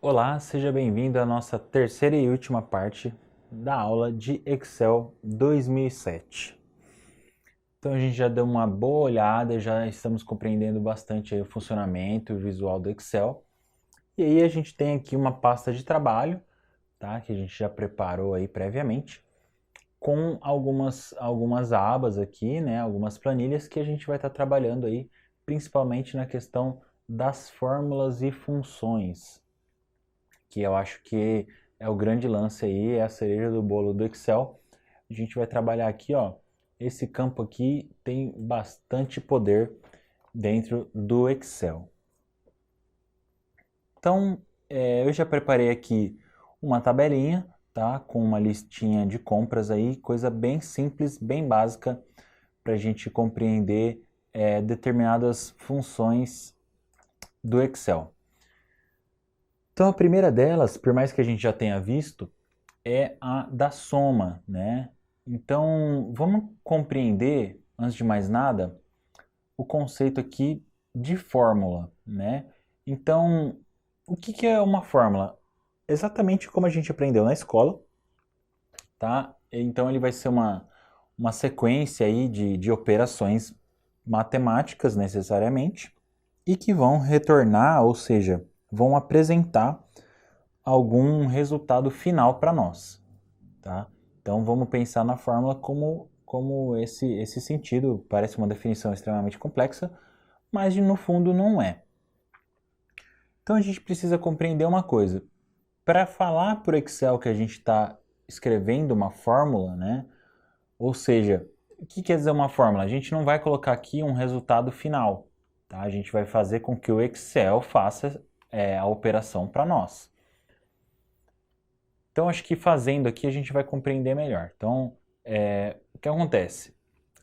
Olá, seja bem-vindo à nossa terceira e última parte da aula de Excel 2007. Então a gente já deu uma boa olhada, já estamos compreendendo bastante aí o funcionamento e o visual do Excel. E aí a gente tem aqui uma pasta de trabalho, tá? Que a gente já preparou aí previamente, com algumas abas aqui, né? Algumas planilhas que a gente vai estar trabalhando aí, principalmente na questão das fórmulas e funções, que eu acho que é o grande lance aí, é a cereja do bolo do Excel. A gente vai trabalhar aqui, ó, esse campo aqui tem bastante poder dentro do Excel. Então, eu já preparei aqui uma tabelinha, tá, com uma listinha de compras aí, coisa bem simples, bem básica, para a gente compreender determinadas funções do Excel. Então, a primeira delas, por mais que a gente já tenha visto, é a da soma, né? Então, vamos compreender, antes de mais nada, o conceito aqui de fórmula, né? Então, o que é uma fórmula? Exatamente como a gente aprendeu na escola, tá? Então, ele vai ser uma sequência aí de operações matemáticas, necessariamente, e que vão retornar, ou seja, vão apresentar algum resultado final para nós, tá? Então vamos pensar na fórmula como esse sentido. Parece uma definição extremamente complexa, mas no fundo não é. Então a gente precisa compreender uma coisa. Para falar para o Excel que a gente está escrevendo uma fórmula, né? Ou seja, o que quer dizer uma fórmula? A gente não vai colocar aqui um resultado final, tá? A gente vai fazer com que o Excel faça a operação para nós. Então, acho que fazendo aqui a gente vai compreender melhor. Então, o que acontece?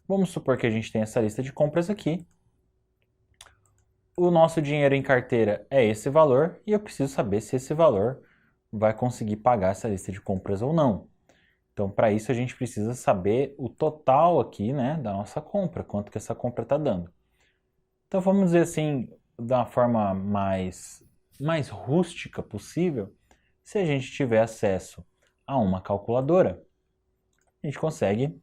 Vamos supor que a gente tem essa lista de compras aqui. O nosso dinheiro em carteira é esse valor e eu preciso saber se esse valor vai conseguir pagar essa lista de compras ou não. Então, para isso, a gente precisa saber o total aqui, né, da nossa compra, quanto que essa compra está dando. Então, vamos dizer assim, da forma mais rústica possível, se a gente tiver acesso a uma calculadora, a gente consegue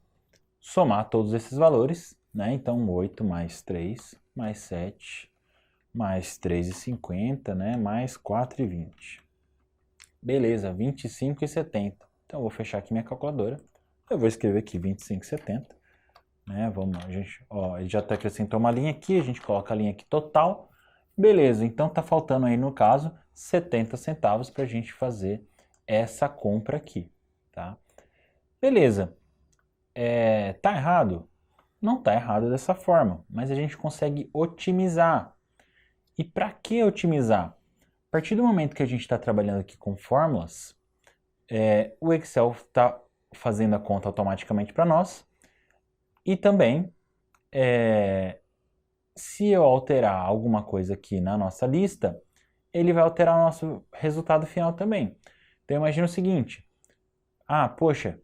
somar todos esses valores, né? Então, 8 mais 3, mais 7, mais 3,50, né? Mais 4,20. Beleza, 25,70. Então, eu vou fechar aqui minha calculadora. Eu vou escrever aqui 25,70. Né? Vamos, a gente, ó, ele já até acrescentou uma linha aqui, a gente coloca a linha aqui total. Beleza, então tá faltando aí no caso 70 centavos para a gente fazer essa compra aqui, tá? Beleza, tá errado? Não tá errado dessa forma, mas a gente consegue otimizar. E para que otimizar? A partir do momento que a gente está trabalhando aqui com fórmulas, o Excel está fazendo a conta automaticamente para nós e também se eu alterar alguma coisa aqui na nossa lista, ele vai alterar o nosso resultado final também. Então imagina o seguinte, poxa,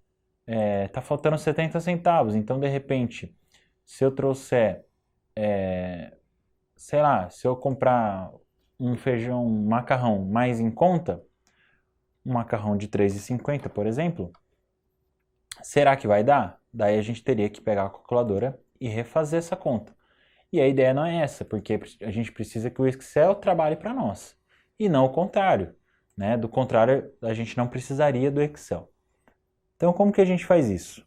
tá faltando 70 centavos, então de repente, se eu trouxer, sei lá, se eu comprar um feijão, um macarrão mais em conta, um macarrão de 3,50, por exemplo, será que vai dar? Daí a gente teria que pegar a calculadora e refazer essa conta. E a ideia não é essa, porque a gente precisa que o Excel trabalhe para nós, e não o contrário, né? Do contrário, a gente não precisaria do Excel. Então, como que a gente faz isso?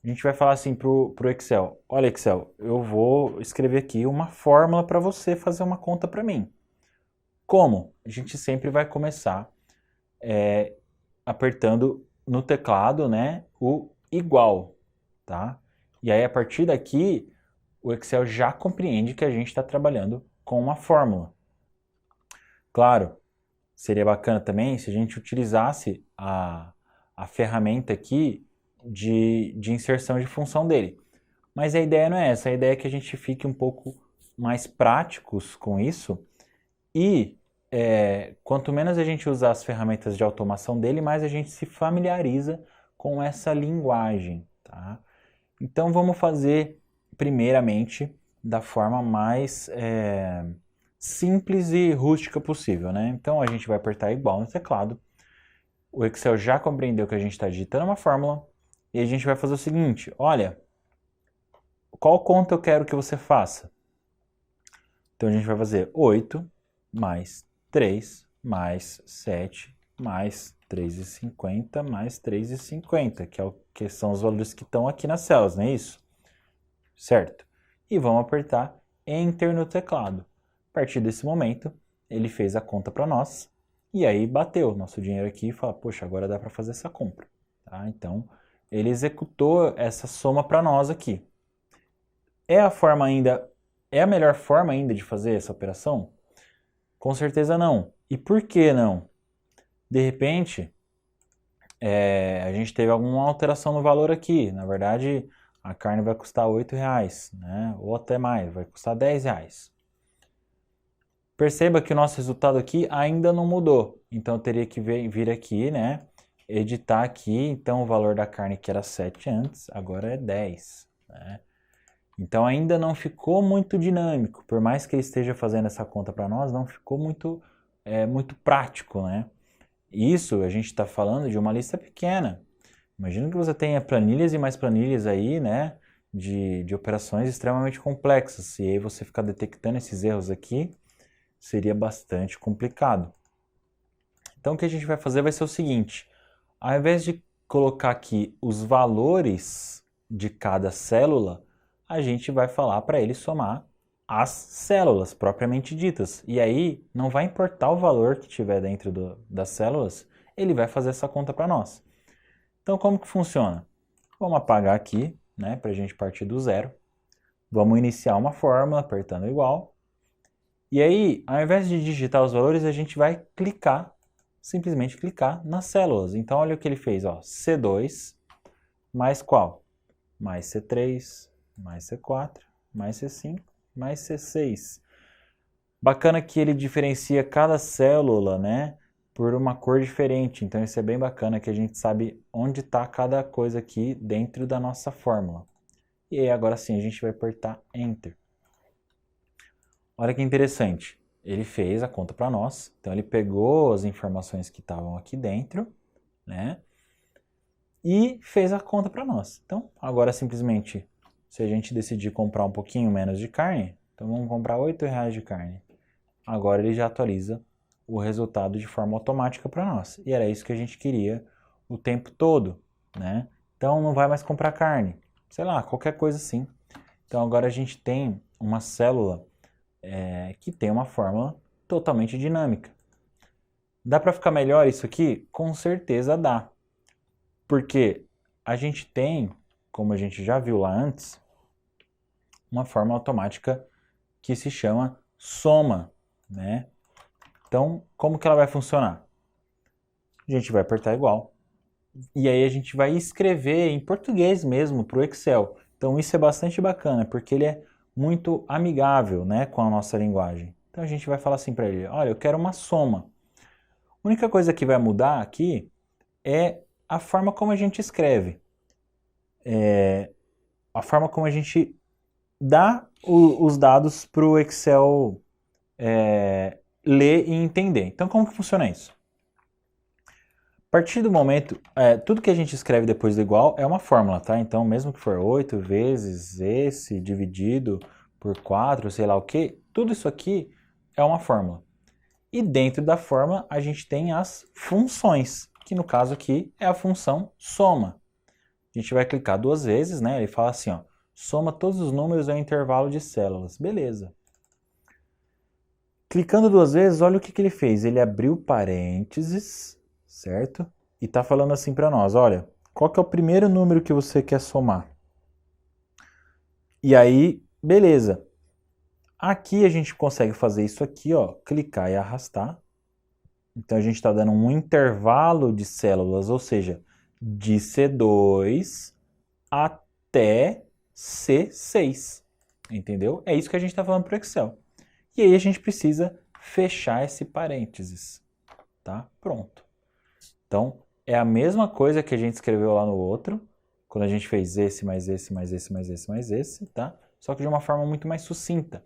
A gente vai falar assim pro Excel, olha Excel, eu vou escrever aqui uma fórmula para você fazer uma conta para mim. Como? A gente sempre vai começar apertando no teclado, né, o igual, tá? E aí, a partir daqui, o Excel já compreende que a gente está trabalhando com uma fórmula. Claro, seria bacana também se a gente utilizasse a ferramenta aqui de inserção de função dele. Mas a ideia não é essa, a ideia é que a gente fique um pouco mais práticos com isso e quanto menos a gente usar as ferramentas de automação dele, mais a gente se familiariza com essa linguagem, tá? Então vamos fazer primeiramente da forma mais simples e rústica possível, né? Então a gente vai apertar igual no teclado. O Excel já compreendeu que a gente está digitando uma fórmula e a gente vai fazer o seguinte, olha, qual conta eu quero que você faça? Então a gente vai fazer 8 mais 3 mais 7 mais 3,50 mais 3,50, que são os valores que estão aqui nas células, não é isso? Certo? E vamos apertar Enter no teclado. A partir desse momento, ele fez a conta para nós e aí bateu nosso dinheiro aqui e fala, poxa, agora dá para fazer essa compra. Tá? Então, ele executou essa soma para nós aqui. É a melhor forma ainda de fazer essa operação? Com certeza não. E por que não? De repente, a gente teve alguma alteração no valor aqui. Na verdade, a carne vai custar R$8, né? Ou até mais, vai custar R$10. Perceba que o nosso resultado aqui ainda não mudou. Então, eu teria que vir aqui, né? Editar aqui. Então, o valor da carne que era 7 antes, agora é 10. Né? Então, ainda não ficou muito dinâmico. Por mais que ele esteja fazendo essa conta para nós, não ficou muito prático, né? Isso a gente está falando de uma lista pequena. Imagina que você tenha planilhas e mais planilhas aí, né? De operações extremamente complexas. E aí você ficar detectando esses erros aqui, seria bastante complicado. Então o que a gente vai fazer vai ser o seguinte, ao invés de colocar aqui os valores de cada célula, a gente vai falar para ele somar as células propriamente ditas. E aí não vai importar o valor que tiver dentro das células, ele vai fazer essa conta para nós. Então como que funciona? Vamos apagar aqui, né, para a gente partir do zero. Vamos iniciar uma fórmula apertando igual. E aí, ao invés de digitar os valores, a gente vai clicar, simplesmente clicar nas células. Então, olha o que ele fez, ó, C2 mais qual? Mais C3, mais C4, mais C5, mais C6. Bacana que ele diferencia cada célula, né, por uma cor diferente. Então, isso é bem bacana que a gente sabe onde está cada coisa aqui dentro da nossa fórmula. E aí, agora sim, a gente vai apertar Enter. Olha que interessante, ele fez a conta para nós, então ele pegou as informações que estavam aqui dentro, né, e fez a conta para nós. Então, agora simplesmente, se a gente decidir comprar um pouquinho menos de carne, então vamos comprar R$8 de carne. Agora ele já atualiza o resultado de forma automática para nós. E era isso que a gente queria o tempo todo, né? Então não vai mais comprar carne, sei lá, qualquer coisa assim. Então agora a gente tem uma célula que tem uma fórmula totalmente dinâmica. Dá para ficar melhor isso aqui? Com certeza dá. Porque a gente tem, como a gente já viu lá antes, uma fórmula automática que se chama soma, né? Então, como que ela vai funcionar? A gente vai apertar igual. E aí a gente vai escrever em português mesmo para o Excel. Então isso é bastante bacana, porque ele é muito amigável, né, com a nossa linguagem. Então a gente vai falar assim para ele, olha, eu quero uma soma. A única coisa que vai mudar aqui é a forma como a gente escreve. A forma como a gente dá os dados para o Excel ler e entender. Então como que funciona isso? A partir do momento, tudo que a gente escreve depois do igual é uma fórmula, tá? Então, mesmo que for 8 vezes esse dividido por 4, sei lá o que, tudo isso aqui é uma fórmula. E dentro da fórmula a gente tem as funções, que no caso aqui é a função soma. A gente vai clicar 2 vezes, né? Ele fala assim, ó, soma todos os números ao intervalo de células. Beleza. Clicando 2 vezes, olha o que ele fez. Ele abriu parênteses, certo? E está falando assim para nós, olha, qual que é o primeiro número que você quer somar? E aí, beleza. Aqui a gente consegue fazer isso aqui, ó, clicar e arrastar. Então a gente está dando um intervalo de células, ou seja, de C2 até C6, entendeu? É isso que a gente está falando para o Excel. E aí a gente precisa fechar esse parênteses, tá? Pronto. Então, é a mesma coisa que a gente escreveu lá no outro, quando a gente fez esse, mais esse, mais esse, mais esse, mais esse, tá? Só que de uma forma muito mais sucinta.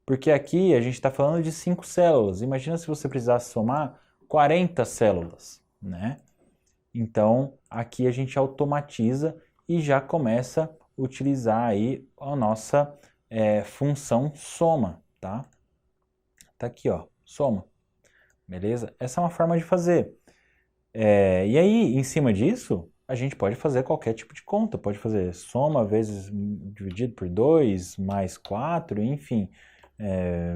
Porque aqui a gente está falando de 5 células. Imagina se você precisasse somar 40 células, né? Então, aqui a gente automatiza e já começa a utilizar aí a nossa função soma, tá? Tá aqui, ó, soma, beleza? Essa é uma forma de fazer. E aí, em cima disso, a gente pode fazer qualquer tipo de conta. Pode fazer soma vezes dividido por 2, mais 4, enfim,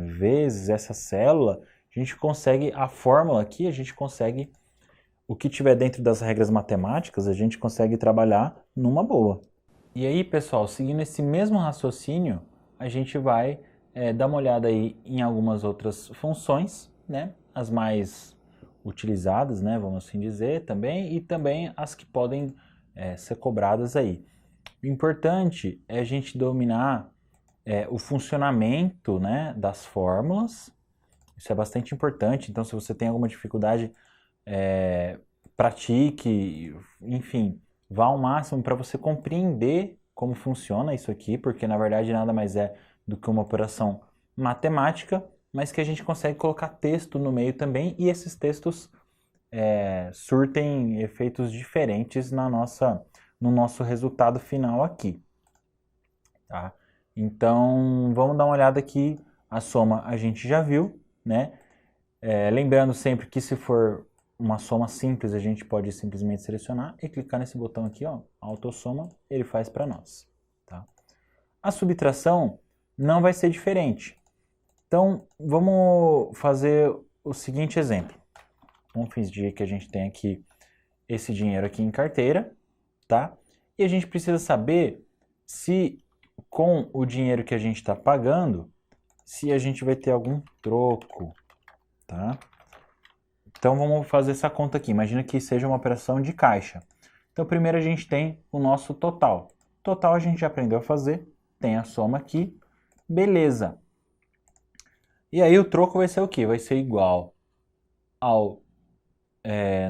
vezes essa célula. A gente consegue, a fórmula aqui, a gente consegue, o que tiver dentro das regras matemáticas, a gente consegue trabalhar numa boa. E aí, pessoal, seguindo esse mesmo raciocínio, a gente vai dar uma olhada aí em algumas outras funções, né? As mais utilizadas, né? Vamos assim dizer também, e também as que podem ser cobradas aí. O importante é a gente dominar o funcionamento, né, das fórmulas. Isso é bastante importante. Então, se você tem alguma dificuldade, pratique, enfim, vá ao máximo para você compreender como funciona isso aqui, porque na verdade nada mais é do que uma operação matemática, mas que a gente consegue colocar texto no meio também, e esses textos surtem efeitos diferentes no nosso resultado final aqui. Tá? Então, vamos dar uma olhada aqui. A soma a gente já viu, né? Lembrando sempre que se for uma soma simples, a gente pode simplesmente selecionar e clicar nesse botão aqui, ó, autossoma, ele faz para nós. Tá? A subtração não vai ser diferente. Então, vamos fazer o seguinte exemplo. Vamos fingir que a gente tem aqui esse dinheiro aqui em carteira, tá? E a gente precisa saber se com o dinheiro que a gente está pagando, se a gente vai ter algum troco, tá? Então vamos fazer essa conta aqui. Imagina que seja uma operação de caixa. Então primeiro a gente tem o nosso total. Total a gente já aprendeu a fazer, tem a soma aqui, beleza. E aí o troco vai ser o quê? Vai ser igual ao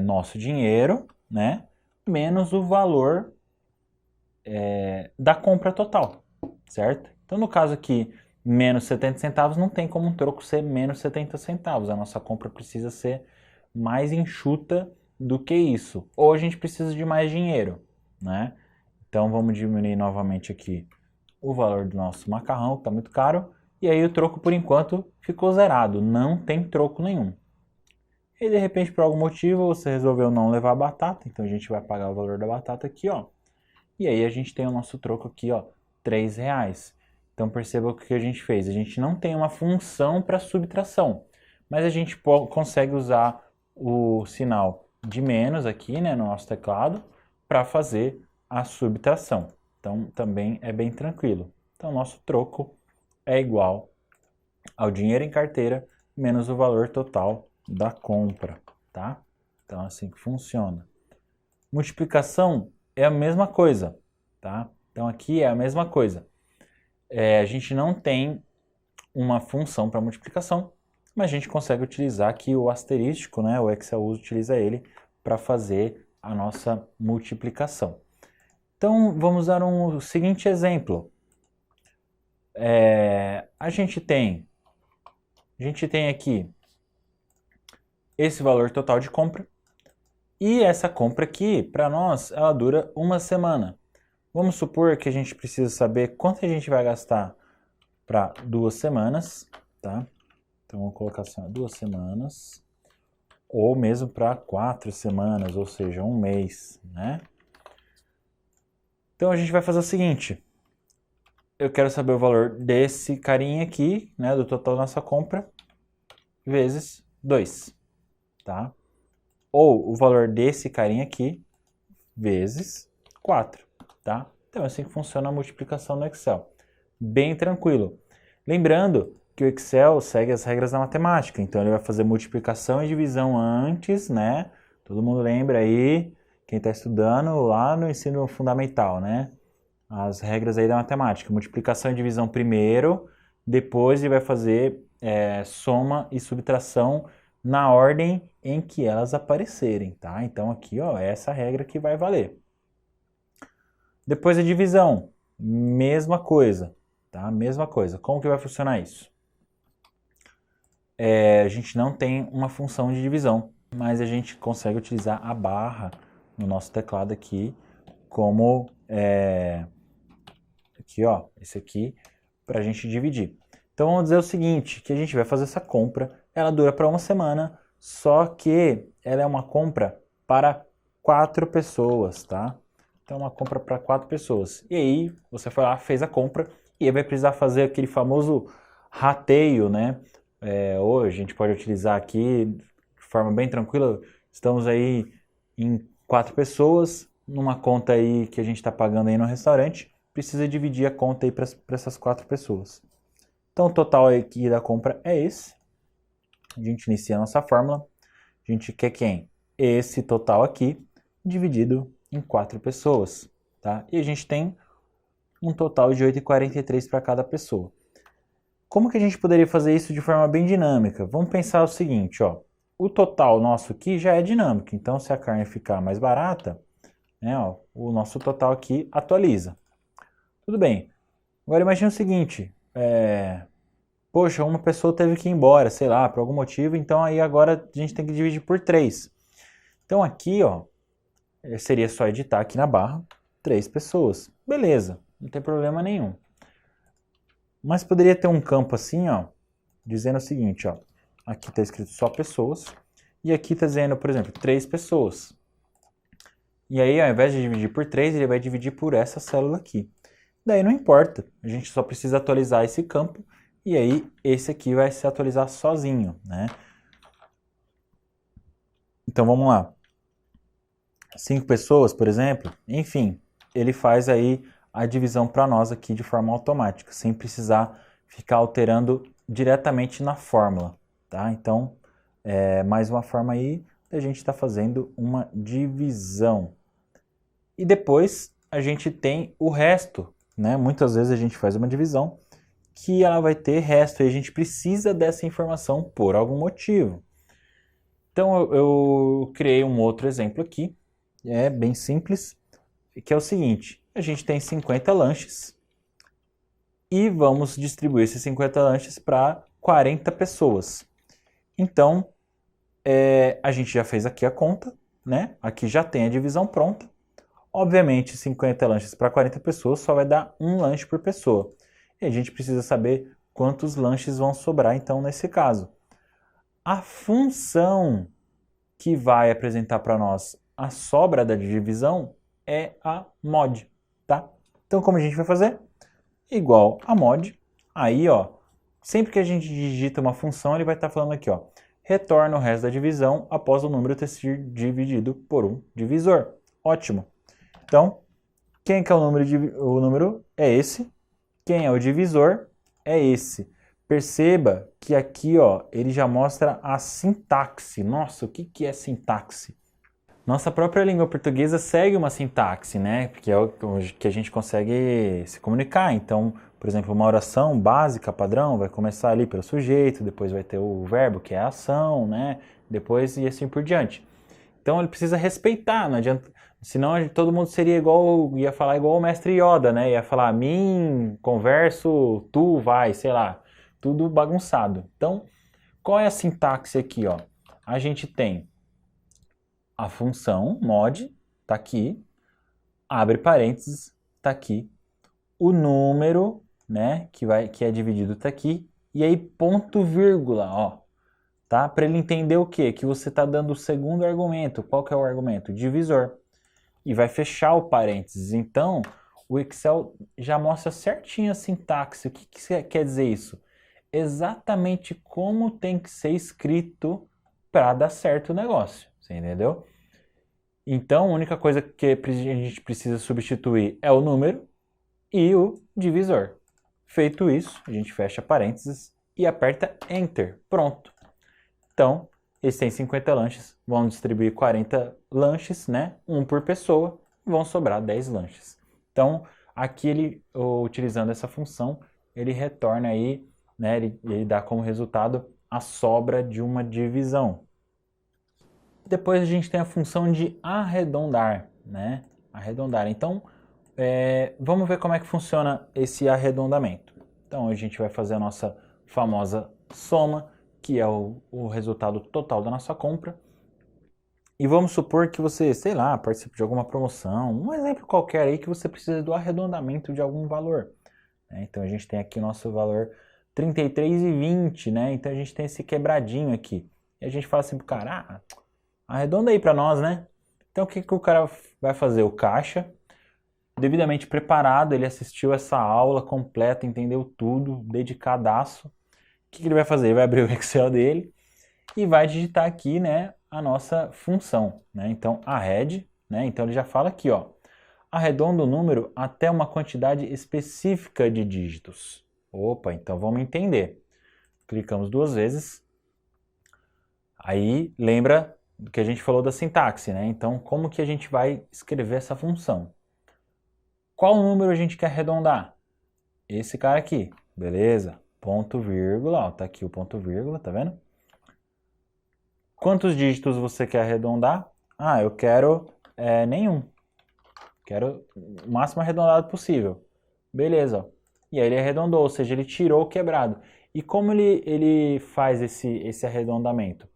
nosso dinheiro, né? Menos o valor da compra total, certo? Então no caso aqui, menos 70 centavos, não tem como um troco ser menos 70 centavos. A nossa compra precisa ser mais enxuta do que isso. Ou a gente precisa de mais dinheiro, né? Então vamos diminuir novamente aqui o valor do nosso macarrão, que está muito caro. E aí o troco, por enquanto, ficou zerado. Não tem troco nenhum. E de repente, por algum motivo, você resolveu não levar a batata. Então a gente vai pagar o valor da batata aqui, ó. E aí a gente tem o nosso troco aqui, ó, R$3. Então perceba o que a gente fez. A gente não tem uma função para subtração, mas a gente consegue usar o sinal de menos aqui, né, no nosso teclado, para fazer a subtração. Então também é bem tranquilo. Então nosso troco é igual ao dinheiro em carteira menos o valor total da compra, tá? Então é assim que funciona. Multiplicação é a mesma coisa, tá? Então aqui é a mesma coisa. A gente não tem uma função para multiplicação, mas a gente consegue utilizar aqui o asterístico, né? O Excel utiliza ele para fazer a nossa multiplicação. Então vamos dar um seguinte exemplo. A gente tem aqui esse valor total de compra, e essa compra aqui, para nós, ela dura uma semana. Vamos supor que a gente precisa saber quanto a gente vai gastar para 2 semanas, tá? Então vamos colocar assim, 2 semanas, ou mesmo para 4 semanas, ou seja, 1 mês, né? Então a gente vai fazer o seguinte, eu quero saber o valor desse carinha aqui, né, do total da nossa compra, vezes 2, tá? Ou o valor desse carinha aqui, vezes 4, tá? Então é assim que funciona a multiplicação no Excel. Bem tranquilo. Lembrando que o Excel segue as regras da matemática, então ele vai fazer multiplicação e divisão antes, né? Todo mundo lembra aí, quem está estudando lá no ensino fundamental, né? As regras aí da matemática. Multiplicação e divisão primeiro, depois ele vai fazer soma e subtração na ordem em que elas aparecerem, tá? Então aqui, ó, é essa regra que vai valer. Depois a divisão, mesma coisa, tá? Mesma coisa. Como que vai funcionar isso? a gente não tem uma função de divisão, mas a gente consegue utilizar a barra no nosso teclado aqui como aqui, ó, esse aqui, para a gente dividir. Então vamos dizer o seguinte, que a gente vai fazer essa compra, ela dura para uma semana, só que ela é uma compra para 4 pessoas, tá? Então uma compra para 4 pessoas. E aí você foi lá, fez a compra, e aí vai precisar fazer aquele famoso rateio, né? Hoje a gente pode utilizar aqui de forma bem tranquila, estamos aí em 4 pessoas, numa conta aí que a gente está pagando aí no restaurante, precisa dividir a conta aí para essas 4 pessoas. Então o total aqui da compra é esse. A gente inicia a nossa fórmula. A gente quer quem? Esse total aqui dividido em 4 pessoas. Tá? E a gente tem um total de 8,43 para cada pessoa. Como que a gente poderia fazer isso de forma bem dinâmica? Vamos pensar o seguinte, ó. O total nosso aqui já é dinâmico. Então se a carne ficar mais barata, né, ó, o nosso total aqui atualiza. Tudo bem. Agora imagine o seguinte, poxa, uma pessoa teve que ir embora, sei lá, por algum motivo, então aí agora a gente tem que dividir por 3. Então aqui, ó, seria só editar aqui na barra, 3 pessoas. Beleza, não tem problema nenhum. Mas poderia ter um campo assim, ó, dizendo o seguinte, ó, aqui está escrito só pessoas, e aqui está dizendo, por exemplo, 3 pessoas. E aí, ao invés de dividir por 3, ele vai dividir por essa célula aqui. Daí não importa, a gente só precisa atualizar esse campo, e aí esse aqui vai se atualizar sozinho, né? Então vamos lá. 5 pessoas, por exemplo, enfim, ele faz aí a divisão para nós aqui de forma automática, sem precisar ficar alterando diretamente na fórmula, tá? Então, mais uma forma aí da gente estar fazendo uma divisão. E depois a gente tem o resto, né? Muitas vezes a gente faz uma divisão que ela vai ter resto e a gente precisa dessa informação por algum motivo. Então eu criei um outro exemplo aqui, é bem simples, que é o seguinte, a gente tem 50 lanches e vamos distribuir esses 50 lanches para 40 pessoas. Então, a gente já fez aqui a conta, né? Aqui já tem a divisão pronta. Obviamente, 50 lanches para 40 pessoas só vai dar um lanche por pessoa. E a gente precisa saber quantos lanches vão sobrar, então, nesse caso. A função que vai apresentar para nós a sobra da divisão é a mod, tá? Então, como a gente vai fazer? Igual a mod. Aí, ó, sempre que a gente digita uma função, ele vai estar falando aqui, ó, retorna o resto da divisão após o número ter sido dividido por um divisor. Ótimo. Então, quem que é o número? O número é esse. Quem é o divisor é esse. Perceba que aqui, ó, ele já mostra a sintaxe. Nossa, o que é sintaxe? Nossa própria língua portuguesa segue uma sintaxe, né? Porque é o que a gente consegue se comunicar. Então, por exemplo, uma oração básica, padrão, vai começar ali pelo sujeito, depois vai ter o verbo, que é a ação, né? Depois e assim por diante. Então ele precisa respeitar, não adianta, senão todo mundo seria igual, ia falar igual o mestre Yoda, né? Ia falar mim, converso, tu, vai, sei lá, tudo bagunçado. Então, qual é a sintaxe aqui, ó? A gente tem a função mod, tá aqui, abre parênteses, tá aqui, o número, né, que é dividido tá aqui, e aí ponto vírgula, ó, tá? Para ele entender o quê? Que você tá dando o segundo argumento. Qual que é o argumento? Divisor. E vai fechar o parênteses. Então, o Excel já mostra certinho a sintaxe. O que quer dizer isso? Exatamente como tem que ser escrito para dar certo o negócio. Você entendeu? Então, a única coisa que a gente precisa substituir é o número e o divisor. Feito isso, a gente fecha parênteses e aperta Enter. Pronto. Então, eles têm 50 lanches, vão distribuir 40 lanches, né? Um por pessoa, vão sobrar 10 lanches. Então, aqui ele, utilizando essa função, ele retorna aí, né? Ele dá como resultado a sobra de uma divisão. Depois a gente tem a função de arredondar, né? Arredondar. Então, vamos ver como é que funciona esse arredondamento. Então, a gente vai fazer a nossa famosa soma, que é o resultado total da nossa compra. E vamos supor que você, sei lá, participe de alguma promoção, um exemplo qualquer aí que você precisa do arredondamento de algum valor, né? Então a gente tem aqui o nosso valor 33,20, né? Então a gente tem esse quebradinho aqui. E a gente fala assim pro cara, arredonda aí para nós, né? Então o que o cara vai fazer? O caixa, devidamente preparado, ele assistiu essa aula completa, entendeu tudo, dedicadaço. O que ele vai fazer? Ele vai abrir o Excel dele e vai digitar aqui, né, a nossa função, né? Então, arred, né? Então ele já fala aqui, ó, arredonda o número até uma quantidade específica de dígitos. Opa, então vamos entender. Clicamos 2 vezes. Aí lembra do que a gente falou da sintaxe, né? Então, como que a gente vai escrever essa função? Qual número a gente quer arredondar? Esse cara aqui, beleza? Ponto, vírgula, ó, tá aqui o ponto, vírgula, tá vendo? Quantos dígitos você quer arredondar? Eu quero nenhum. Quero o máximo arredondado possível. Beleza. E aí ele arredondou, ou seja, ele tirou o quebrado. E como ele faz esse arredondamento?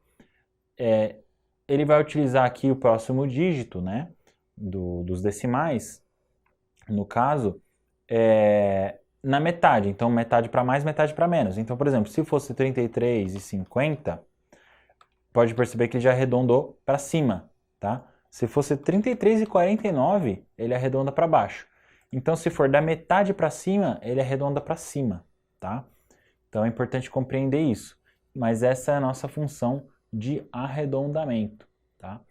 Ele vai utilizar aqui o próximo dígito, né, dos decimais, no caso, na metade. Então, metade para mais, metade para menos. Então, por exemplo, se fosse 33,50, pode perceber que ele já arredondou para cima, tá? Se fosse 33,49, ele arredonda para baixo. Então, se for da metade para cima, ele arredonda para cima, tá? Então, é importante compreender isso. Mas essa é a nossa função de arredondamento, tá?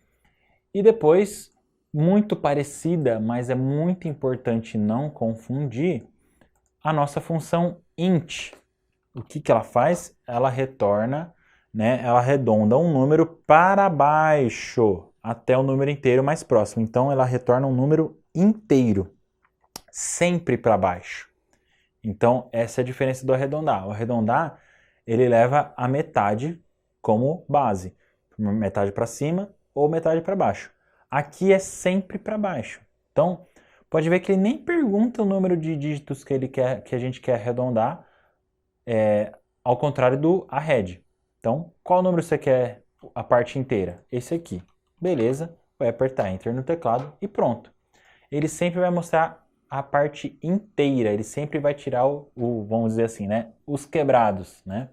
E depois, muito parecida, mas é muito importante não confundir, a nossa função int. O que ela faz? Ela retorna, né, ela arredonda um número para baixo, até o número inteiro mais próximo. Então, ela retorna um número inteiro, sempre para baixo. Então, essa é a diferença do arredondar. O arredondar, ele leva a metade como base. Metade para cima ou metade para baixo. Aqui é sempre para baixo. Então, pode ver que ele nem pergunta o número de dígitos que a gente quer arredondar, ao contrário do arred. Então, qual número você quer a parte inteira? Esse aqui. Beleza, vai apertar Enter no teclado e pronto. Ele sempre vai mostrar a parte inteira, ele sempre vai tirar vamos dizer assim, né, os quebrados, né?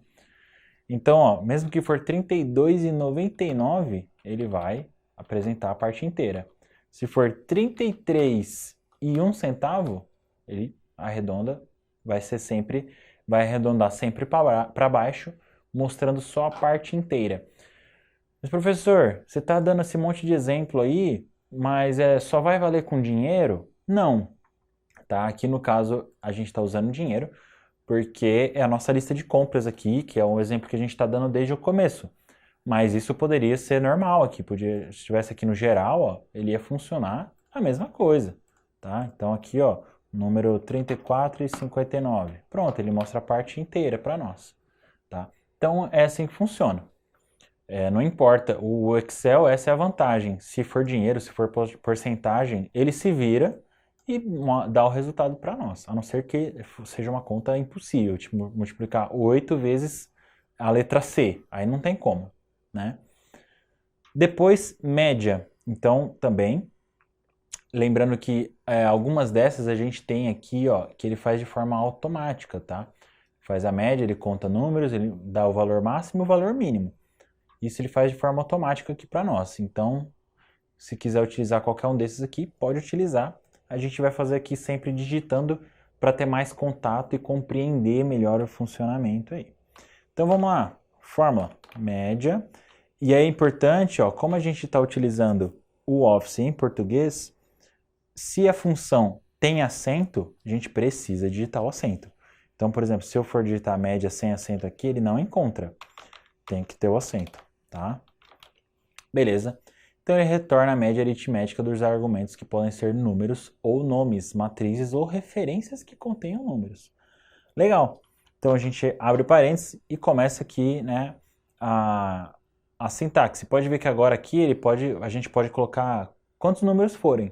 Então, ó, mesmo que for 32,99, ele vai apresentar a parte inteira. Se for 33,01 centavo, ele arredonda, vai arredondar sempre para baixo, mostrando só a parte inteira. Mas professor, você está dando esse monte de exemplo aí, mas só vai valer com dinheiro? Não. Tá? Aqui no caso a gente está usando dinheiro, porque é a nossa lista de compras aqui, que é um exemplo que a gente está dando desde o começo. Mas isso poderia ser normal aqui, se estivesse aqui no geral, ó, ele ia funcionar a mesma coisa. Tá? Então aqui, ó, número 34,59. Pronto, ele mostra a parte inteira para nós. Tá? Então é assim que funciona. Não importa, o Excel, essa é a vantagem. Se for dinheiro, se for porcentagem, ele se vira e dá o resultado para nós. A não ser que seja uma conta impossível, tipo multiplicar 8 vezes a letra C. Aí não tem como, né? Depois, média. Então, também, lembrando que algumas dessas a gente tem aqui, ó, que ele faz de forma automática, tá? Faz a média, ele conta números, ele dá o valor máximo e o valor mínimo. Isso ele faz de forma automática aqui para nós. Então, se quiser utilizar qualquer um desses aqui, pode utilizar. A gente vai fazer aqui sempre digitando para ter mais contato e compreender melhor o funcionamento aí. Então, vamos lá. Fórmula, média. E é importante, ó, como a gente está utilizando o Office em português, se a função tem acento, a gente precisa digitar o acento. Então, por exemplo, se eu for digitar média sem acento aqui, ele não encontra. Tem que ter o acento, tá? Beleza. Então, ele retorna a média aritmética dos argumentos que podem ser números ou nomes, matrizes ou referências que contenham números. Legal. Então, a gente abre parênteses e começa aqui, né, a sintaxe. Pode ver que agora aqui a gente pode colocar quantos números forem.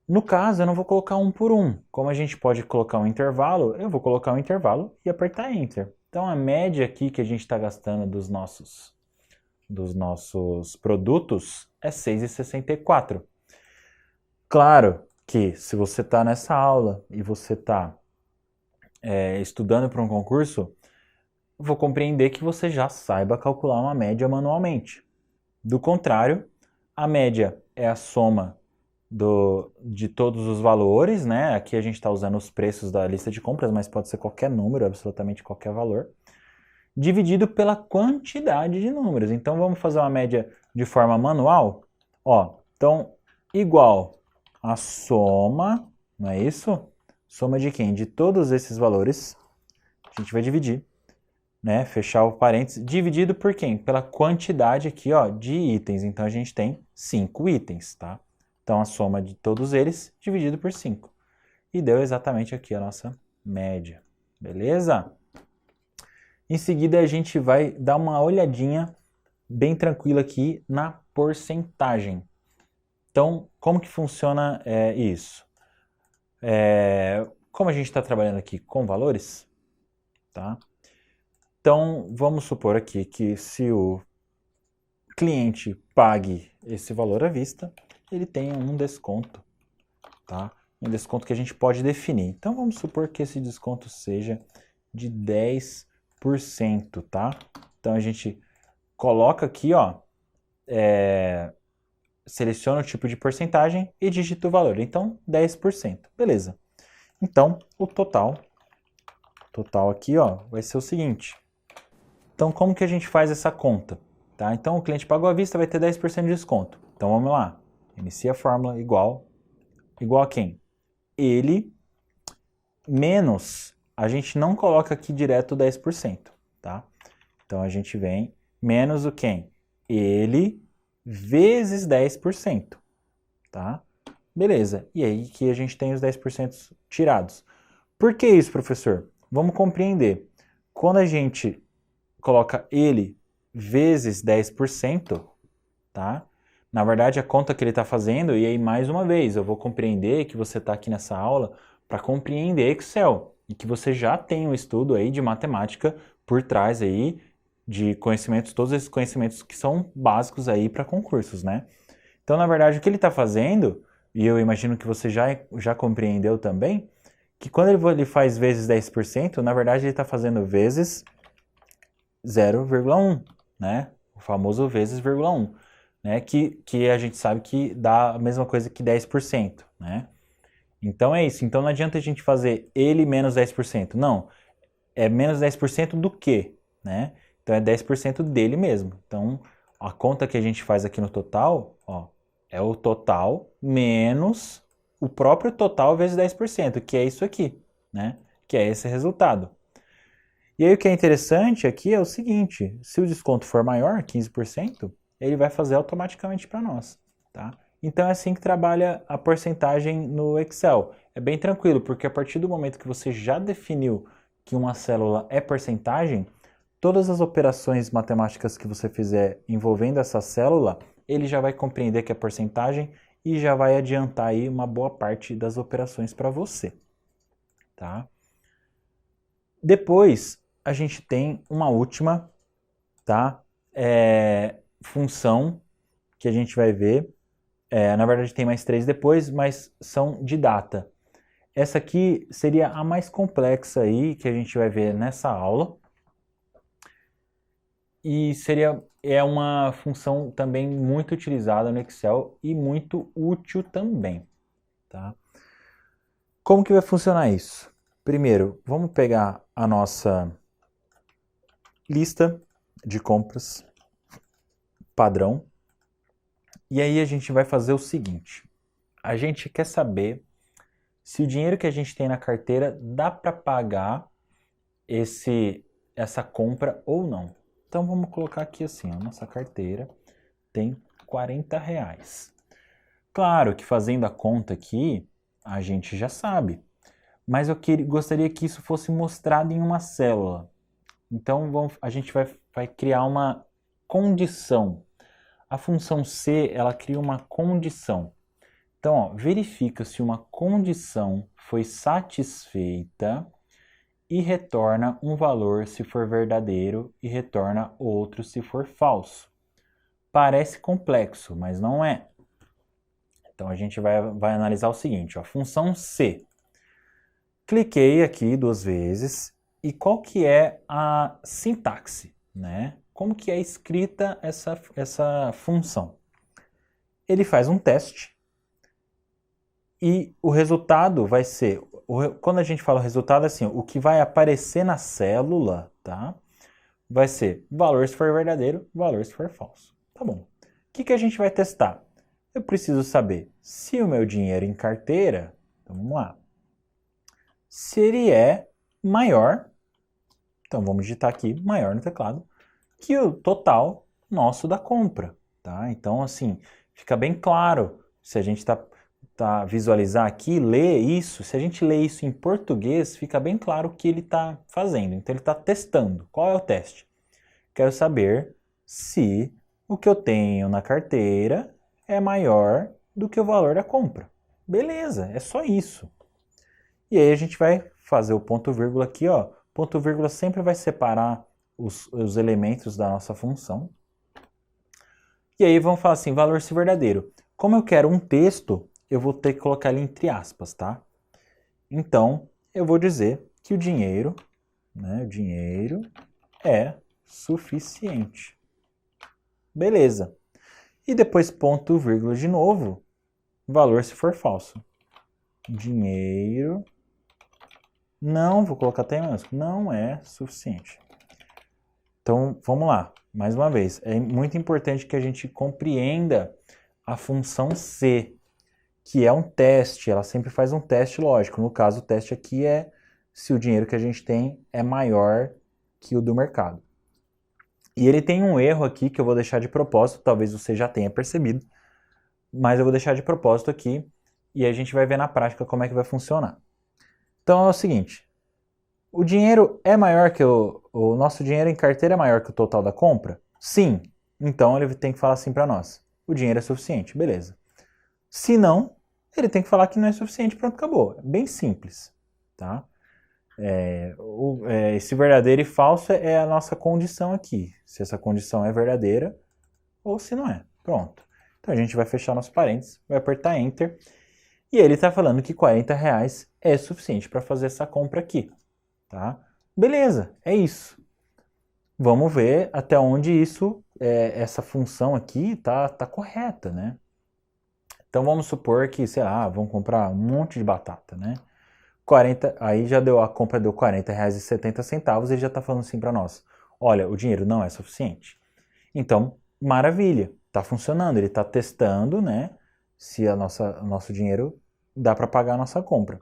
No caso, eu não vou colocar um por um. Como a gente pode colocar um intervalo, eu vou colocar um intervalo e apertar Enter. Então, a média aqui que a gente está gastando dos nossos produtos é 6,64. Claro que se você está nessa aula e você está estudando para um concurso, vou compreender que você já saiba calcular uma média manualmente. Do contrário, a média é a soma de todos os valores, né? Aqui a gente está usando os preços da lista de compras, mas pode ser qualquer número, absolutamente qualquer valor, dividido pela quantidade de números. Então vamos fazer uma média de forma manual? Ó, então, igual a soma, não é isso? Soma de quem? De todos esses valores. A gente vai dividir, né? Fechar o parênteses, dividido por quem? Pela quantidade aqui, ó, de itens. Então a gente tem 5 itens, tá? Então a soma de todos eles dividido por 5. E deu exatamente aqui a nossa média. Beleza? Em seguida a gente vai dar uma olhadinha bem tranquila aqui na porcentagem. Então, como que funciona isso? Como a gente está trabalhando aqui com valores, tá? Então, vamos supor aqui que se o cliente pague esse valor à vista, ele tem um desconto, tá? Um desconto que a gente pode definir. Então, vamos supor que esse desconto seja de 10%, tá? Então, a gente coloca aqui, ó, seleciona o tipo de porcentagem e digita o valor. Então, 10%. Beleza. Então, o total aqui, ó, vai ser o seguinte. Então, como que a gente faz essa conta? Tá? Então, o cliente pagou à vista, vai ter 10% de desconto. Então, vamos lá. Inicia a fórmula igual a quem? Ele menos, a gente não coloca aqui direto 10%, tá? Então, a gente vem menos o quem? Ele vezes 10%, tá? Beleza. E aí que a gente tem os 10% tirados. Por que isso, professor? Vamos compreender. Quando a gente coloca ele vezes 10%, tá? Na verdade, a conta que ele está fazendo, e aí mais uma vez, eu vou compreender que você está aqui nessa aula para compreender Excel e que você já tem um estudo aí de matemática por trás aí de conhecimentos, todos esses conhecimentos que são básicos aí para concursos, né? Então, na verdade, o que ele está fazendo, e eu imagino que você já compreendeu também, que quando ele faz vezes 10%, na verdade ele está fazendo vezes 0,1, né? O famoso vezes 0,1, né? Que a gente sabe que dá a mesma coisa que 10%, né? Então é isso. Então não adianta a gente fazer ele menos 10%. Não. É menos 10% do quê, né? Então é 10% dele mesmo. Então a conta que a gente faz aqui no total, ó, é o total menos o próprio total vezes 10%, que é isso aqui, né? Que é esse resultado. E aí o que é interessante aqui é o seguinte, se o desconto for maior, 15%, ele vai fazer automaticamente para nós, tá? Então é assim que trabalha a porcentagem no Excel. É bem tranquilo, porque a partir do momento que você já definiu que uma célula é porcentagem, todas as operações matemáticas que você fizer envolvendo essa célula, ele já vai compreender que é porcentagem e já vai adiantar aí uma boa parte das operações para você, tá? Depois, a gente tem uma última, tá? Função que a gente vai ver. Na verdade, tem mais 3 depois, mas são de data. Essa aqui seria a mais complexa aí que a gente vai ver nessa aula. E é uma função também muito utilizada no Excel e muito útil também, tá? Como que vai funcionar isso? Primeiro, vamos pegar a nossa lista de compras padrão. E aí a gente vai fazer o seguinte. A gente quer saber se o dinheiro que a gente tem na carteira dá para pagar essa compra ou não. Então vamos colocar aqui assim, a nossa carteira tem R$40. Claro que fazendo a conta aqui, a gente já sabe. Mas eu gostaria que isso fosse mostrado em uma célula. Então a gente vai criar uma condição. A função C, ela cria uma condição. Então, verifica se uma condição foi satisfeita e retorna um valor se for verdadeiro e retorna outro se for falso. Parece complexo, mas não é. Então a gente vai analisar o seguinte, ó, função C. Cliquei aqui 2 vezes e qual que é a sintaxe, né? Como que é escrita essa função? Ele faz um teste e o resultado vai ser, quando a gente fala o resultado, assim, o que vai aparecer na célula, tá? Vai ser valor se for verdadeiro, valor se for falso. Tá bom. O que a gente vai testar? Eu preciso saber se o meu dinheiro em carteira, então vamos lá, se ele é maior, então vamos digitar aqui maior no teclado, que o total nosso da compra, tá? Então, assim, fica bem claro, se a gente visualizar aqui, ler isso, se a gente lê isso em português, fica bem claro o que ele está fazendo. Então, ele está testando. Qual é o teste? Quero saber se o que eu tenho na carteira é maior do que o valor da compra. Beleza, é só isso. E aí a gente vai fazer o ponto vírgula aqui, ó. Ponto vírgula sempre vai separar os elementos da nossa função. E aí vamos falar assim, valor se verdadeiro. Como eu quero um texto, eu vou ter que colocar ele entre aspas, tá? Então, eu vou dizer que o dinheiro, né, o dinheiro é suficiente. Beleza. E depois ponto vírgula de novo, valor se for falso. Dinheiro não, vou colocar até em maiúsculo, não é suficiente. Então, vamos lá, mais uma vez. É muito importante que a gente compreenda a função C, que é um teste, ela sempre faz um teste lógico. No caso, o teste aqui é se o dinheiro que a gente tem é maior que o do mercado. E ele tem um erro aqui que eu vou deixar de propósito, talvez você já tenha percebido, mas eu vou deixar de propósito aqui e a gente vai ver na prática como é que vai funcionar. Então é o seguinte, o dinheiro é maior que o nosso dinheiro em carteira é maior que o total da compra? Sim. Então ele tem que falar assim para nós. O dinheiro é suficiente, beleza. Se não, ele tem que falar que não é suficiente, pronto, acabou. É bem simples, tá? Esse verdadeiro e falso é a nossa condição aqui. Se essa condição é verdadeira ou se não é. Pronto. Então a gente vai fechar nosso parênteses, vai apertar Enter. E ele está falando que R$40 é suficiente para fazer essa compra aqui. Tá? Beleza, é isso. Vamos ver até onde essa função aqui tá correta, né? Então vamos supor que, sei lá, vamos comprar um monte de batata, né? Aí já a compra deu R$40,70, ele já está falando assim para nós. Olha, o dinheiro não é suficiente. Então, maravilha, está funcionando, ele está testando, né? Se o nosso dinheiro dá para pagar a nossa compra.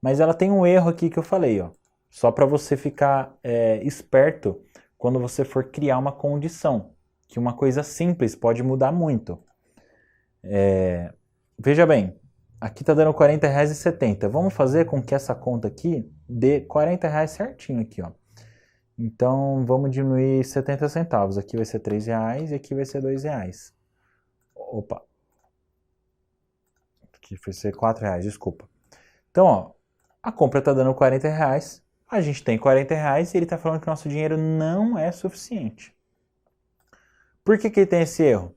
Mas ela tem um erro aqui que eu falei, ó. Só para você ficar esperto quando você for criar uma condição. Que uma coisa simples pode mudar muito. Veja bem, aqui está dando R$40,70. Vamos fazer com que essa conta aqui dê R$40 certinho aqui, ó. Então, vamos diminuir 70 centavos. Aqui vai ser R$3 e aqui vai ser R$2. Opa. Aqui vai ser R$4, desculpa. Então, ó, a compra está dando R$40. A gente tem R$40 e ele está falando que o nosso dinheiro não é suficiente. Por que ele tem esse erro?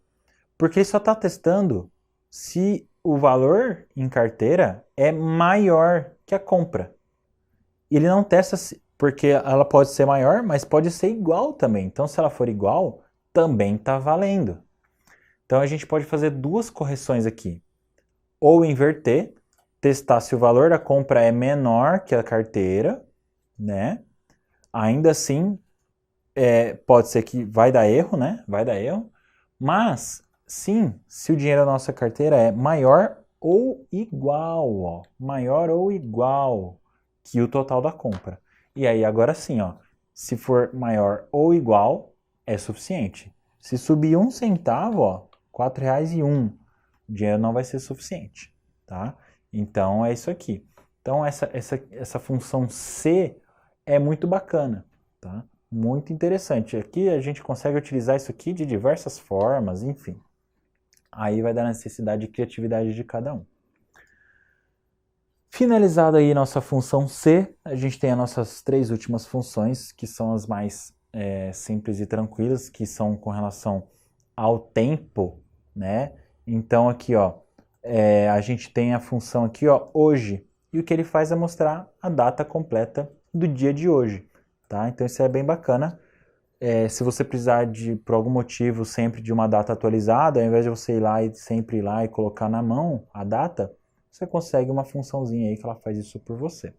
Porque ele só está testando se o valor em carteira é maior que a compra. Ele não testa porque ela pode ser maior, mas pode ser igual também. Então, se ela for igual, também está valendo. Então, a gente pode fazer 2 correções aqui. Ou inverter, testar se o valor da compra é menor que a carteira, né? Ainda assim, pode ser que vai dar erro, né? Vai dar erro. Mas, sim, se o dinheiro da nossa carteira é maior ou igual, ó. Maior ou igual que o total da compra. E aí, agora sim, ó. Se for maior ou igual, é suficiente. Se subir 1 centavo, ó, R$4,01, o dinheiro não vai ser suficiente, tá? Então, é isso aqui. Então, essa função C é muito bacana, tá? Muito interessante. Aqui a gente consegue utilizar isso aqui de diversas formas, enfim. Aí vai dar necessidade de criatividade de cada um. Finalizada aí nossa função C, a gente tem as nossas três últimas funções, que são as mais simples e tranquilas, que são com relação ao tempo, né? Então aqui, ó, a gente tem a função aqui, ó, hoje, e o que ele faz é mostrar a data completa do dia de hoje, tá? Então isso é bem bacana. Se você precisar por algum motivo, sempre de uma data atualizada, ao invés de você sempre ir lá e colocar na mão a data, você consegue uma funçãozinha aí que ela faz isso por você.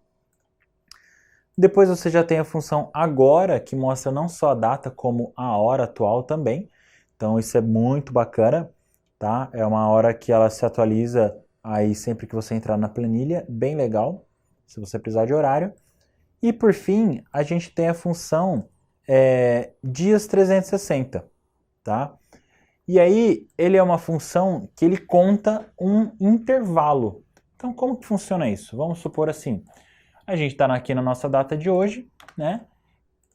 Depois você já tem a função agora, que mostra não só a data, como a hora atual também. Então isso é muito bacana, tá? É uma hora que ela se atualiza aí sempre que você entrar na planilha, bem legal, se você precisar de horário. E por fim, a gente tem a função dias 360, tá? E aí ele é uma função que ele conta um intervalo. Então como que funciona isso? Vamos supor assim, a gente está aqui na nossa data de hoje, né?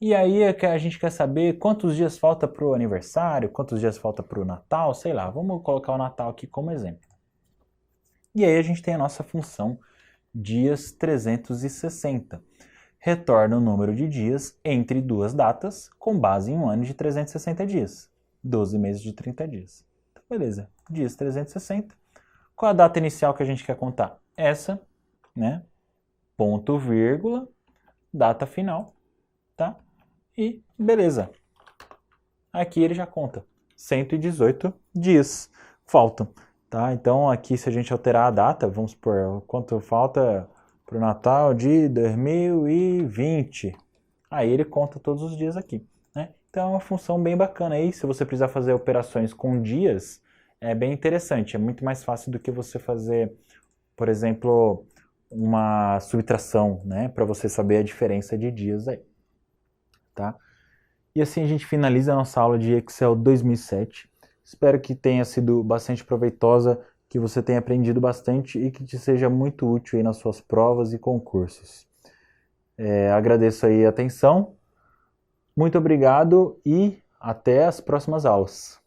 E aí a gente quer saber quantos dias falta para o aniversário, quantos dias falta para o Natal, sei lá. Vamos colocar o Natal aqui como exemplo. E aí a gente tem a nossa função dias 360. Retorna o número de dias entre duas datas com base em um ano de 360 dias. 12 meses de 30 dias. Então, beleza. Dias 360. Qual a data inicial que a gente quer contar? Essa, né? Ponto, vírgula, data final, tá? E beleza. Aqui ele já conta 118 dias faltam, tá? Então aqui se a gente alterar a data, vamos supor, quanto falta para o Natal de 2020. Aí ele conta todos os dias aqui, né? Então é uma função bem bacana aí, se você precisar fazer operações com dias, é bem interessante, é muito mais fácil do que você fazer, por exemplo, uma subtração, né, para você saber a diferença de dias aí, tá? E assim a gente finaliza a nossa aula de Excel 2007. Espero que tenha sido bastante proveitosa, que você tenha aprendido bastante e que te seja muito útil aí nas suas provas e concursos. Agradeço aí a atenção, muito obrigado e até as próximas aulas.